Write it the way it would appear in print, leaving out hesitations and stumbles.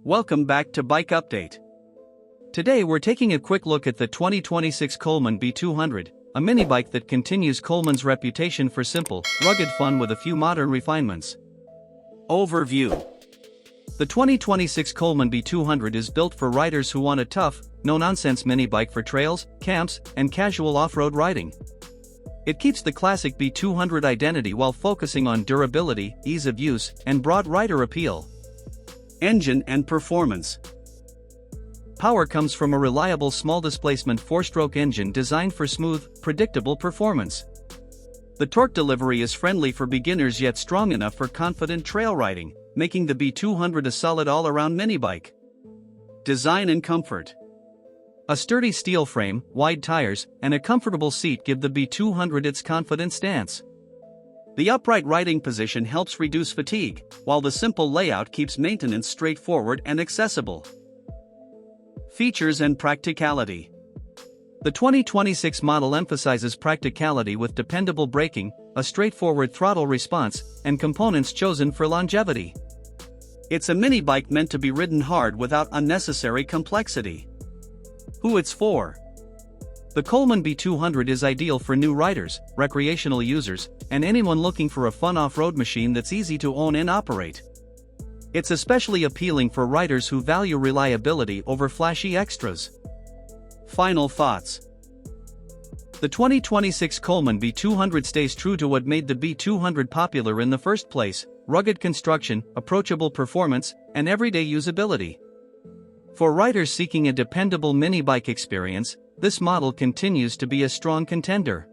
Welcome back to Bike Update. Today we're taking a quick look at the 2026 Coleman B200, a mini bike that continues Coleman's reputation for simple, rugged fun with a few modern refinements. Overview. The 2026 Coleman B200 is built for riders who want a tough, no-nonsense mini bike for trails, camps, and casual off-road riding. It keeps the classic B200 identity while focusing on durability, ease of use, and broad rider appeal. Engine and performance. Power comes from a reliable small-displacement 4-stroke engine designed for smooth, predictable performance. The torque delivery is friendly for beginners yet strong enough for confident trail riding, making the B200 a solid all-around mini bike. Design and comfort. A sturdy steel frame, wide tires, and a comfortable seat give the B200 its confident stance. The upright riding position helps reduce fatigue, while the simple layout keeps maintenance straightforward and accessible. Features and practicality. The 2026 model emphasizes practicality with dependable braking, a straightforward throttle response, and components chosen for longevity. It's a mini bike meant to be ridden hard without unnecessary complexity. Who it's for. The Coleman B200 is ideal for new riders, recreational users, and anyone looking for a fun off-road machine that's easy to own and operate. It's especially appealing for riders who value reliability over flashy extras. Final thoughts. The 2026 Coleman B200 stays true to what made the B200 popular in the first place: rugged construction, approachable performance, and everyday usability. For riders seeking a dependable mini bike experience, this model continues to be a strong contender.